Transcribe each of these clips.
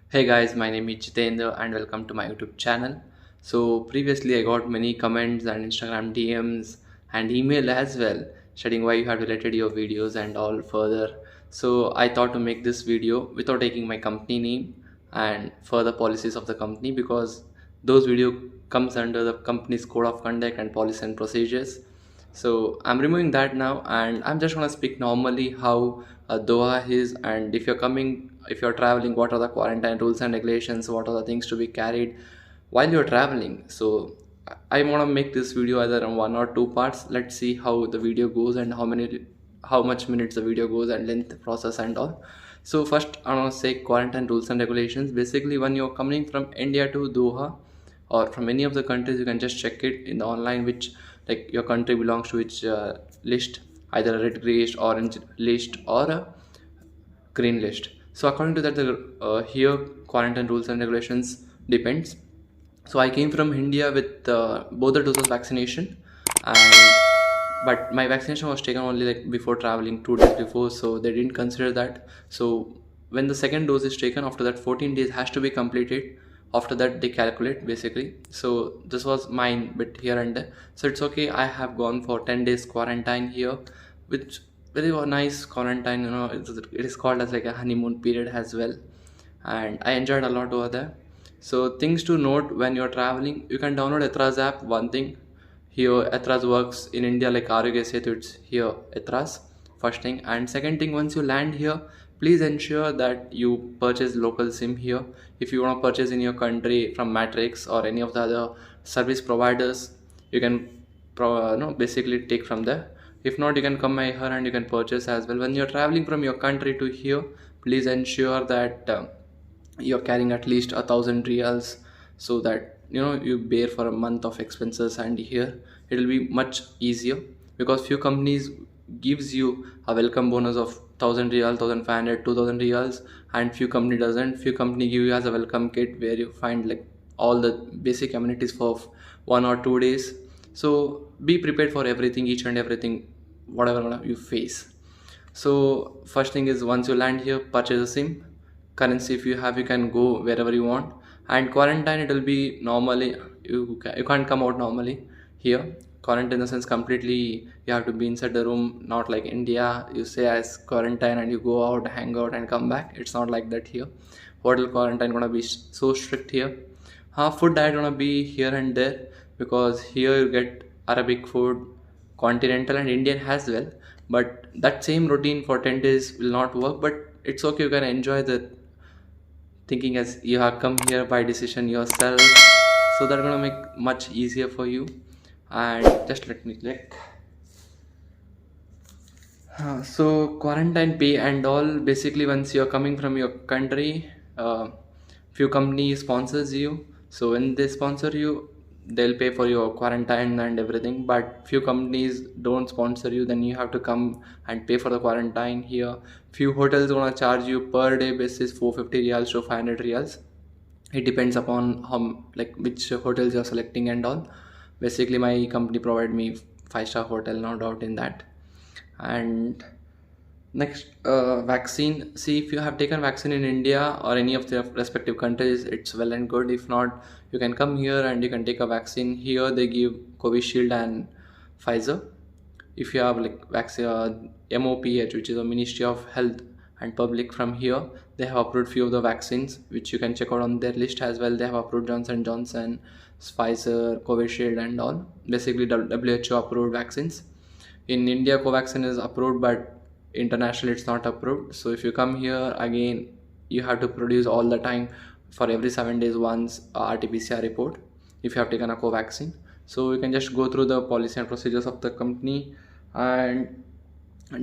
Hey guys, my name is Jitendra and welcome to my YouTube channel. So previously I got many comments and Instagram DMs and email as well stating why you have deleted your videos and all further. So I thought to make this video without taking my company name and further policies of the company because those video comes under the company's code of conduct and policy and procedures. So I'm removing that now and I'm just gonna speak normally how Doha is, and if you're traveling, what are the quarantine rules and regulations, what are the things to be carried while you're traveling. So I want to make this video either in one or two parts. Let's see how the video goes and how much minutes the video goes and length process and all. So first I want to say quarantine rules and regulations. Basically, when you're coming from India to Doha or from any of the countries, you can just check it in the online which like your country belongs to which list, either a red, grayish, orange list or a green list. So according to that, the here quarantine rules and regulations depends. So I came from India with both the doses of vaccination, and but my vaccination was taken only like before traveling 2 days before, so they didn't consider that. So when the second dose is taken, after that 14 days has to be completed. After that they calculate basically. So this was mine, but here and there. So it's okay. I have gone for 10 days quarantine here, which very nice quarantine. It is called as like a honeymoon period as well, and I enjoyed a lot over there. So things to note when you're traveling, you can download Ethras app. One thing here, Ethras works in India like Arogya Setu. It's here Ethras. First thing, and second thing, once you land here, please ensure that you purchase local SIM here. If you want to purchase in your country from Matrix or any of the other service providers, you can no, basically take from there. If not, you can come here and you can purchase as well. When you're traveling from your country to here, please ensure that you're carrying at least 1,000 reals so that you bear for a month of expenses, and here it will be much easier because few companies gives you a welcome bonus of 1,000 real, 1,500, 2,000 reals, and few company doesn't. Few company give you as a welcome kit where you find like all the basic amenities for 1 or 2 days. So be prepared for everything, each and everything, whatever you face. So first thing is, once you land here, purchase a SIM. Currency if you have, you can go wherever you want. And quarantine, it will be normally, you can't come out normally here. Quarantine in the sense completely you have to be inside the room, not like India. You say as quarantine and you go out, hang out and come back. It's not like that here. Hotel quarantine gonna be so strict here. Food diet gonna be here and there because here you get Arabic food, continental and Indian as well. But that same routine for 10 days will not work. But it's okay, you can enjoy the thinking as you have come here by decision yourself. So that's gonna make much easier for you. And just let me click. So quarantine pay and all, basically once you're coming from your country, few company sponsors you. So when they sponsor you, they'll pay for your quarantine and everything. But few companies don't sponsor you, then you have to come and pay for the quarantine here. Few hotels gonna charge you per day basis 450 reals to 500 reals. It depends upon how like which hotels you're selecting and all. Basically my company provide me 5-star hotel, no doubt in that. And next, vaccine. See, if you have taken vaccine in India or any of the respective countries, it's well and good. If not, you can come here and you can take a vaccine. Here they give Covishield and Pfizer. If you have like vaccine, MOPH, which is a Ministry of Health and Public, from here they have approved few of the vaccines which you can check out on their list as well. They have approved Johnson Johnson, Pfizer, Covishield and all, basically WHO approved vaccines. In India, Covaxin is approved, but internationally it's not approved. So if you come here again, you have to produce all the time for every 7 days once a RT-PCR report if you have taken a Covaxin. So you can just go through the policy and procedures of the company. And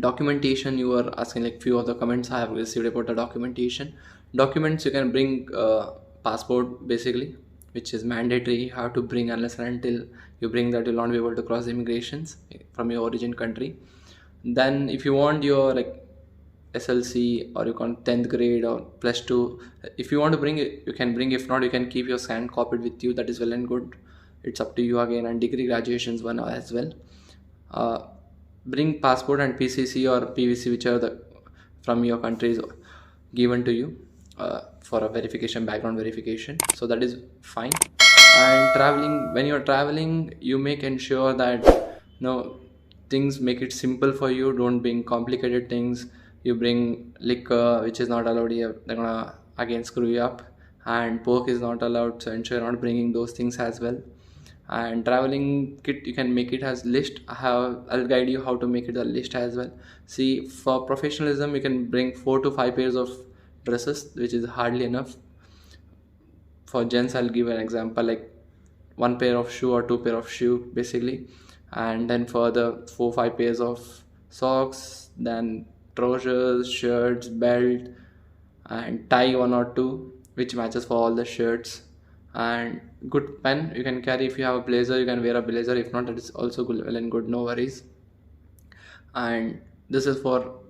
documentation, you are asking like few of the comments I have received about the documentation. Documents, you can bring passport basically, which is mandatory. You have to bring, unless and until you bring that, you'll not be able to cross immigrations from your origin country. Then if you want your like SLC or you can 10th grade or plus 2, if you want to bring it, you can bring. If not, you can keep your scanned copy with you. That is well and good. It's up to you again. And degree graduations one as well. uh, Bring passport and PCC or PVC, which are the from your countries given to you. for a verification, background verification, so that is fine. And traveling, when you're traveling, you make ensure that things, make it simple for you. Don't bring complicated things. You bring liquor, which is not allowed here, they're gonna again screw you up. And pork is not allowed, so ensure you're not bringing those things as well. And traveling kit, you can make it as list. I'll guide you how to make it a list as well. See, for professionalism, you can bring 4 to 5 pairs of dresses, which is hardly enough. For gents, I'll give an example, like 1 pair of shoe or 2 pair of shoe basically. And then for the 4 5 pairs of socks, then trousers, shirts, belt, and tie 1 or 2 which matches for all the shirts. And good pen you can carry. If you have a blazer, you can wear a blazer. If not, that is also good, well and good, no worries. And this is for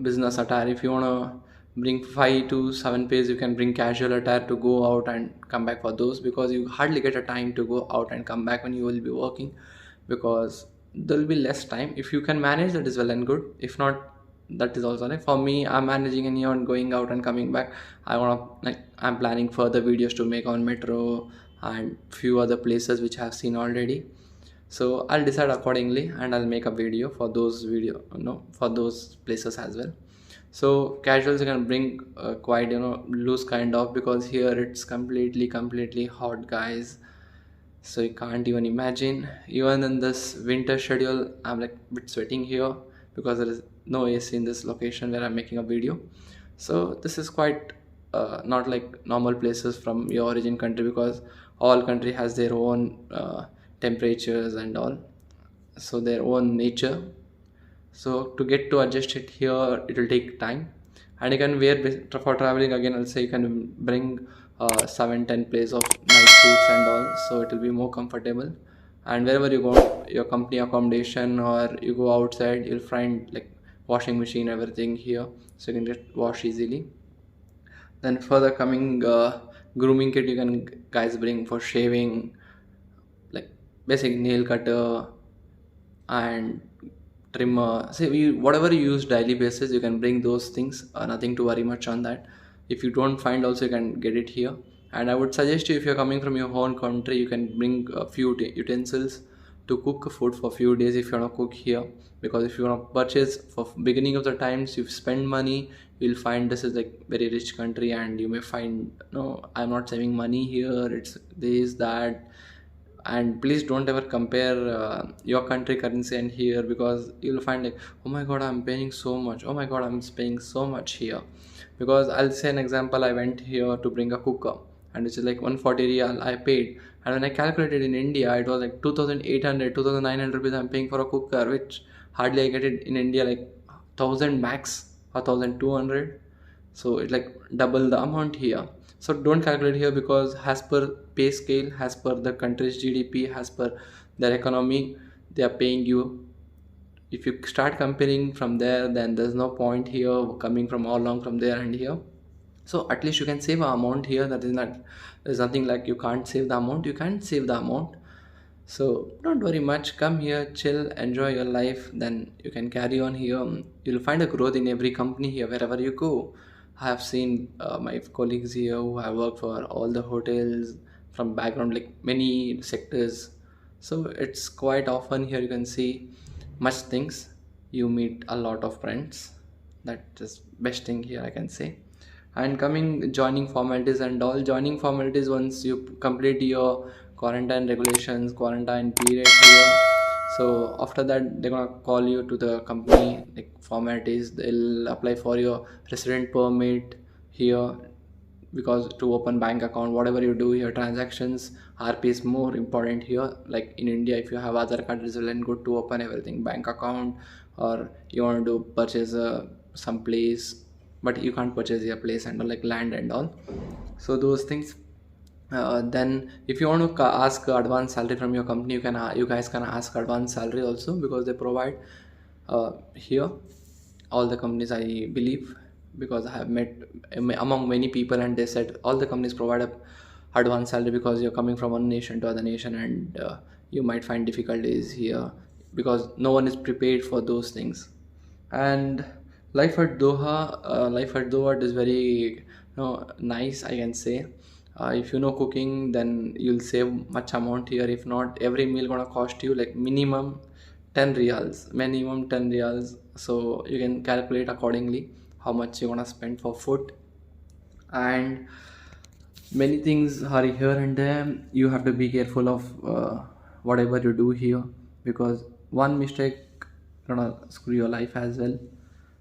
business attire. If you want to bring 5 to 7 pairs, you can bring casual attire to go out and come back for those, because you hardly get a time to go out and come back when you will be working, because there will be less time. If you can manage, that is well and good. If not, that is also like, for me, I'm managing any on going out and coming back. I'm planning further videos to make on metro and few other places which I have seen already. So I'll decide accordingly and I'll make a video for those for those places as well. So casuals you can bring quite loose kind of, because here it's completely hot, guys. So you can't even imagine. Even in this winter schedule, I'm like a bit sweating here because there is no AC in this location where I'm making a video. So this is quite not like normal places from your origin country, because all country has their own temperatures and all, so their own nature. So to get to adjust it here, it will take time. And you can wear for traveling, again I'll say, you can bring 7 10 pairs of nice suits and all, so it will be more comfortable. And wherever you go, your company accommodation or you go outside, you'll find like washing machine, everything here, so you can get wash easily. Then further coming, grooming kit you can guys bring for shaving, like basic nail cutter and trimmer. Say whatever you use daily basis, you can bring those things. Nothing to worry much on that. If you don't find also, you can get it here. And I would suggest you, if you're coming from your own country, you can bring a few utensils to cook food for few days if you want to cook here. Because if you want to purchase for beginning of the times, you spend money, you'll find this is like very rich country, and you may find, no, I'm not saving money here, it's this that. And please don't ever compare your country currency and here, because you'll find like, oh my god, I'm paying so much, oh my god, I'm paying so much here. Because I'll say an example, I went here to bring a cooker, and which is like 140 real I paid, and when I calculated in India, it was like 2800 2900 rupees I'm paying for a cooker, which hardly I get it in India, like 1000 max or 1200. So it's like double the amount here. So don't calculate here, because as per pay scale, as per the country's GDP, as per their economy, they are paying you. If you start comparing from there, then there's no point here coming from all along from there and here. So at least you can save an amount here. That is not, there's nothing like you can't save the amount, you can save the amount. So don't worry much, come here, chill, enjoy your life, then you can carry on here. You'll find a growth in every company here wherever you go. I have seen my colleagues here who have worked for all the hotels from background like many sectors. So it's quite often here you can see much things. You meet a lot of friends. That is best thing here I can say. And coming joining formalities and all, joining formalities, once you complete your quarantine regulations, quarantine period here, so after that they're gonna call you to the company, like formalities, they'll apply for your resident permit here, because to open bank account, whatever you do here, transactions, RP is more important here. Like in India, if you have other countries, well and good to open everything, bank account, or you want to purchase some place, but you can't purchase your place and all, like land and all, so those things. Then if you want to ask advance salary from your company, you guys can ask advance salary also, because they provide here, all the companies I believe, because I have met among many people, and they said all the companies provide a advance salary, because you're coming from one nation to other nation, and you might find difficulties here because no one is prepared for those things. And life at Doha, is very nice, I can say. If you know cooking, then you'll save much amount here. If not, every meal gonna cost you like minimum 10 reals, minimum 10 reals. So you can calculate accordingly how much you're gonna spend for food. And many things are here and there. You have to be careful of whatever you do here, because one mistake gonna screw your life as well.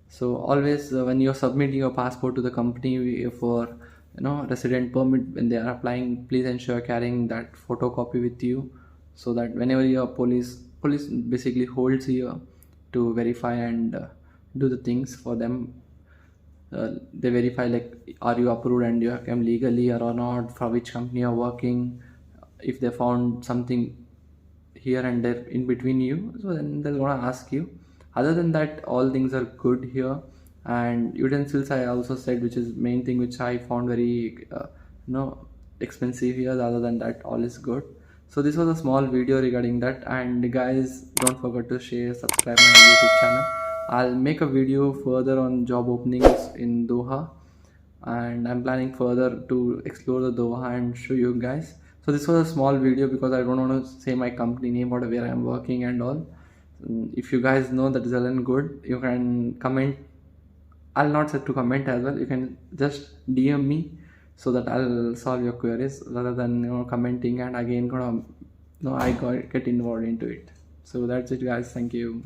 So always when you're submitting your passport to the company for resident permit, when they are applying, please ensure carrying that photocopy with you, so that whenever your police basically holds here to verify and do the things for them, they verify like are you approved and you have come legally here or not, for which company you're working. If they found something here and there in between you, so then they're gonna ask you. Other than that, all things are good here. And utensils I also said, which is main thing which I found very expensive here. Other than that, all is good. So this was a small video regarding that. And guys, don't forget to share, subscribe my YouTube channel. I'll make a video further on job openings in Doha, and I'm planning further to explore the Doha and show you guys. So this was a small video because I don't want to say my company name or where I'm working and all. If you guys know that is well and good, you can comment. I'll not say to comment as well. You can just DM me so that I'll solve your queries, rather than commenting and again gonna I get involved into it. So that's it, guys. Thank you.